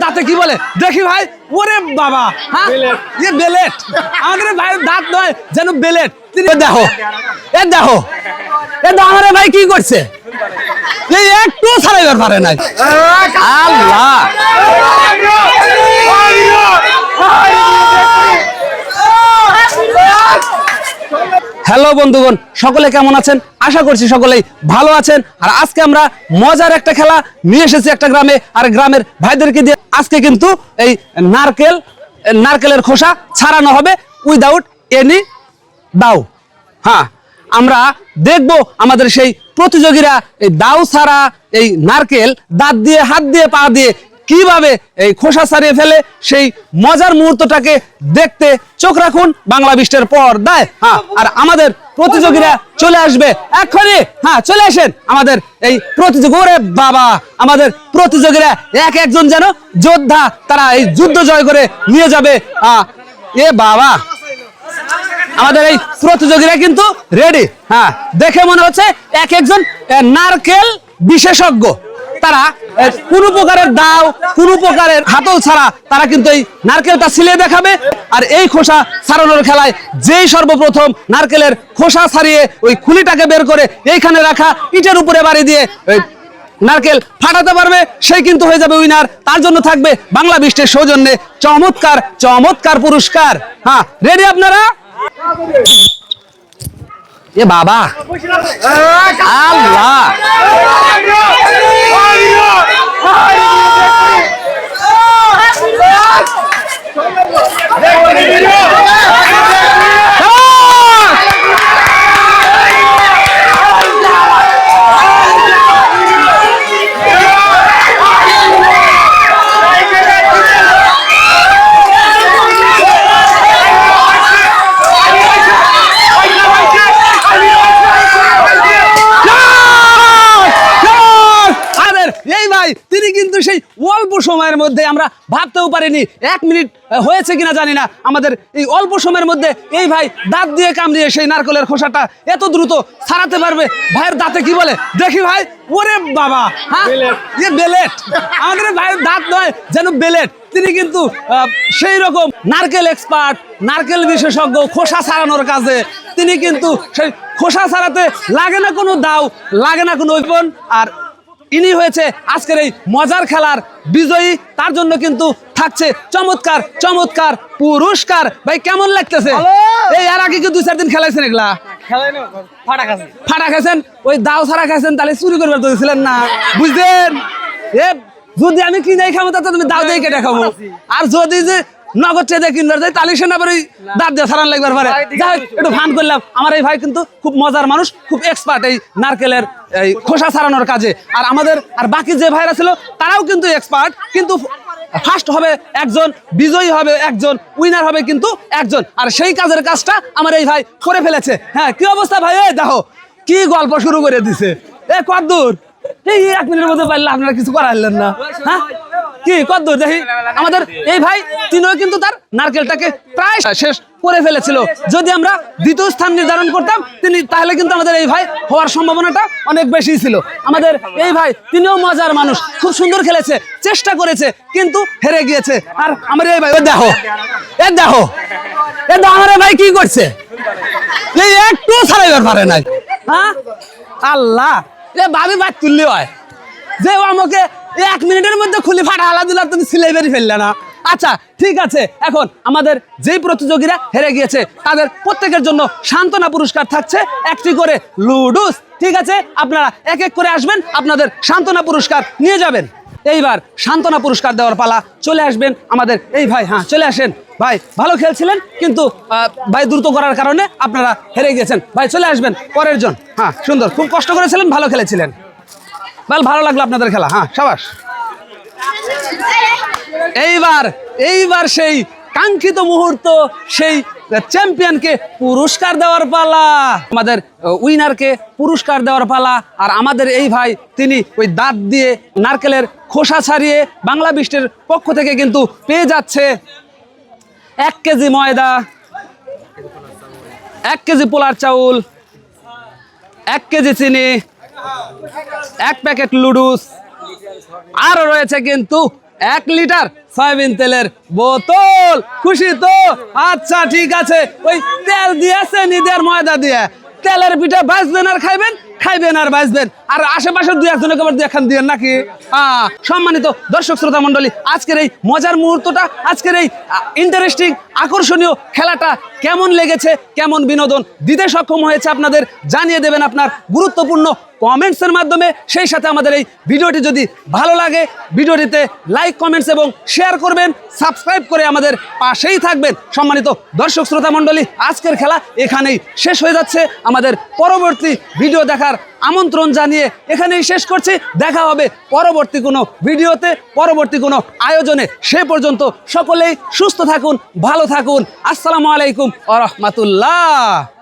দাঁতে কি বলে দেখি ভাই। ওরে বাবা, হ্যাঁ ये বেলেট, আমাদের ভাইয়ের দাঁত নয় যেন বেলেট। দেখো দেখো আমারে ভাই কি করছে, এই একটু ছাড়াইবার পারে নাই। আল্লাহ, হ্যালো বন্ধুগণ, সকলে কেমন আছেন? আশা করছি সকলেই ভালো আছেন। আর আজকে আমরা মজার একটা খেলা নিয়ে এসেছি একটা গ্রামে, আর গ্রামের ভাইদেরকে দিয়ে আজকে কিন্তু এই নারকেলের খোসা ছাড়ানো হবে উইদাউট এনি দাও। হ্যাঁ, আমরা দেখব আমাদের সেই প্রতিযোগীরা এই দাও ছাড়া এই নারকেল দাঁত দিয়ে, হাত দিয়ে, পা দিয়ে কিভাবে এই খোসা ছাড়িয়ে ফেলে, সেই মজার মুহূর্তটাকে দেখতে চোখ রাখুন বাংলা বিস্টের পর্দায়। হ্যাঁ, আর আমাদের প্রতিযোগীরা চলে আসবে এক্ষুনি। হ্যাঁ, চলে আসেন আমাদের এই প্রতিযোগী। ওরে বাবা, আমাদের প্রতিযোগীরা এক একজন যেন যোদ্ধা, তারা এই যুদ্ধ জয় করে নিয়ে যাবে। এ বাবা, আমাদের এই প্রতিযোগীরা কিন্তু রেডি। হ্যাঁ, দেখে মনে হচ্ছে এক একজন নারকেল বিশেষজ্ঞ। তারা কোন প্রকারের দাও, কোন প্রকারের হাতল ছাড়া তারা কিন্তু এই নারকেলটা ছিলে দেখাবে। আর এই খোসা ছাড়ানোর খেলায় যেই সর্বপ্রথম নারকেলের খোসা ছাড়িয়ে ওই খুলিটাকে বের করে এইখানে রাখা ইটের উপরে বাড়ি দিয়ে নারকেল ফাটাতে পারবে, সেই কিন্তু হয়ে যাবে উইনার। তার জন্য থাকবে বাংলা বিস্টের সৌজন্যে চমৎকার চমৎকার পুরস্কার। হ্যাঁ, রেডি আপনারা? এ বাবা, আল্লাহ, তিনি কিন্তু সেই অল্প সময়ের মধ্যে, আমরা ভাবতেও পারিনি 1 মিনিট হয়েছে কিনা জানি না, আমাদের এই অল্প সময়ের মধ্যে এই ভাই দাঁত দিয়ে কামড়িয়ে সেই নারকেলের খোসাটা এত দ্রুত ছাড়াতে পারবে। ভাইয়ের দাঁতে কি বলে দেখি ভাই। ওরে বাবা, হ্যাঁ ये বেলেট, আমাদের ভাইয়ের দাঁত নয় যেন বেলেট। তিনি কিন্তু সেই রকম নারকেল এক্সপার্ট, নারকেল বিশেষজ্ঞ খোসা ছাড়ানোর কাজে। তিনি কিন্তু সেই খোসা ছাড়াতে লাগে না কোনো দাও, লাগে না কোনো ওয়েপন। আর ইনি হয়েছে আজকের এই মজার খেলার বিজয়ী। তার জন্য কিন্তু থাকছে চমৎকার চমৎকার পুরস্কার। ভাই কেমন লাগতেছে? এই আর আগে কি 2-4 দিন খেলাইছেন এগুলা? ফাটা খাইছেন, ওই দাও ছাড়া খাইছেন, তাহলে চুরি করবার তো ছিলেন না, বুঝলেন? এ যদি আমি কিনে খাবো তা তুমি দাও দিয়ে কেটে খাবো। আর যদি যে নগদ চেয়ে কিনবার যাই তাহলে সে না পারে দাঁত দিয়ে ছাড়ান লাগবার পারে। যাই একটু ফান করলাম। আমার এই ভাই কিন্তু খুব মজার মানুষ, খুব এক্সপার্ট এই নারকেলের এই খোসা ছাড়ানোর কাজে। আর আমাদের আর বাকি যে ভাইরা ছিল তারাও কিন্তু এক্সপার্ট, কিন্তু ফার্স্ট হবে একজন, বিজয়ী হবে একজন, উইনার হবে কিন্তু একজন। আর সেই কাজের কাজটা আমার এই ভাই করে ফেলেছে। হ্যাঁ, কি অবস্থা ভাই? এই দেখো কি গল্প শুরু করে দিছে। এ কতদূর? এই 1 মিনিটের মধ্যে পারলে আপনারা কিছু করাইলেন না। হ্যাঁ, কি কতদূর দেখি? আমাদের এই ভাই তিনিও কিন্তু তার নারকেলটাকে প্রায় শেষ করে ফেলেছিল। যদি আমরা দ্বিতীয় স্থান নির্ধারণ করতাম তিনি, তাহলে কিন্তু আমাদের এই ভাই হওয়ার সম্ভাবনাটা অনেক বেশি ছিল। আমাদের এই ভাই তিনিও মজার মানুষ, খুব সুন্দর খেলেছে, চেষ্টা করেছে, কিন্তু হেরে গিয়েছে। আর আমার এই ভাই দেখো আমার ভাই কি করছে, এই একটু ছাড়াইবার পারে নাই। হ্যাঁ, আল্লাহ, এ ভাবি ভাই তুললি হয় যে আমাকে 1 মিনিটের মধ্যে খুলি ফাটা হালা দিলাম, তুমি সিলাই বেরি ফেললে না। আচ্ছা ঠিক আছে, এখন আমাদের যেই প্রতিযোগীরা হেরে গিয়েছে তাদের প্রত্যেকের জন্য সান্ত্বনা পুরস্কার থাকছে 1টি করে লুডুস। ঠিক আছে, আপনারা এক এক করে আসবেন, আপনাদের সান্ত্বনা পুরস্কার নিয়ে যাবেন। এইবার সান্ত্বনা পুরস্কার দেওয়ার পালা, চলে আসবেন আমাদের এই ভাই। হ্যাঁ, চলে আসেন ভাই, ভালো খেলছিলেন কিন্তু ভাই দ্রুত করার কারণে আপনারা হেরে গিয়েছেন। ভাই চলে আসবেন পরের জন। হ্যাঁ, সুন্দর, খুব কষ্ট করেছিলেন, ভালো খেলেছিলেন, ভালো লাগলো আপনাদের খেলা। হ্যাঁ, সাবাস। এইবার সেই কাঙ্ক্ষিত মুহূর্ত, সেই চ্যাম্পিয়নকে পুরস্কার দেওয়ার পালা, আমাদের উইনারকে পুরস্কার দেওয়ার পালা। আর আমাদের এই ভাই তিনি ওই দাঁত দিয়ে নারকেলের খোসা ছাড়িয়ে বাংলা বিস্টের পক্ষ থেকে কিন্তু পেয়ে যাচ্ছে 1 কেজি ময়দা, 1 কেজি পোলার চাউল, 1 কেজি চিনি, 1 প্যাকেট লুডুস, আরও রয়েছে কিন্তু 1 লিটার সয়াবিন তেলের বোতল। খুশি তো? আচ্ছা ঠিক আছে, ওই তেল দিয়ে চিনি দিয়ে আর ময়দা দিয়ে তেলের পিঠা ভাজবেন আর খাইবেন, খাইবেন আর ভাজবেন, আর আশেপাশের দুই একজনের খবর দুই একখান দিয়েন নাকি। সম্মানিত দর্শক শ্রোতা মণ্ডলী, আজকের এই মজার মুহূর্তটা, আজকের এই ইন্টারেস্টিং আকর্ষণীয় খেলাটা কেমন লেগেছে, কেমন বিনোদন দিতে সক্ষম হয়েছে আপনাদের জানিয়ে দেবেন আপনার গুরুত্বপূর্ণ কমেন্টসের মাধ্যমে। সেই সাথে আমাদের এই ভিডিওটি যদি ভালো লাগে ভিডিওটিতে লাইক, কমেন্টস এবং শেয়ার করবেন, সাবস্ক্রাইব করে আমাদের পাশেই থাকবেন। সম্মানিত দর্শক শ্রোতা মণ্ডলী, আজকের খেলা এখানেই শেষ হয়ে যাচ্ছে। আমাদের পরবর্তী ভিডিও দেখার আমন্ত্রণ জানিয়ে এখানেই শেষ করছি। দেখা হবে পরবর্তী কোনো ভিডিওতে, পরবর্তী কোনো আয়োজনে। সে পর্যন্ত সকলেই সুস্থ থাকুন, ভালো থাকুন। আসসালামু আলাইকুম ওয়া রাহমাতুল্লাহ।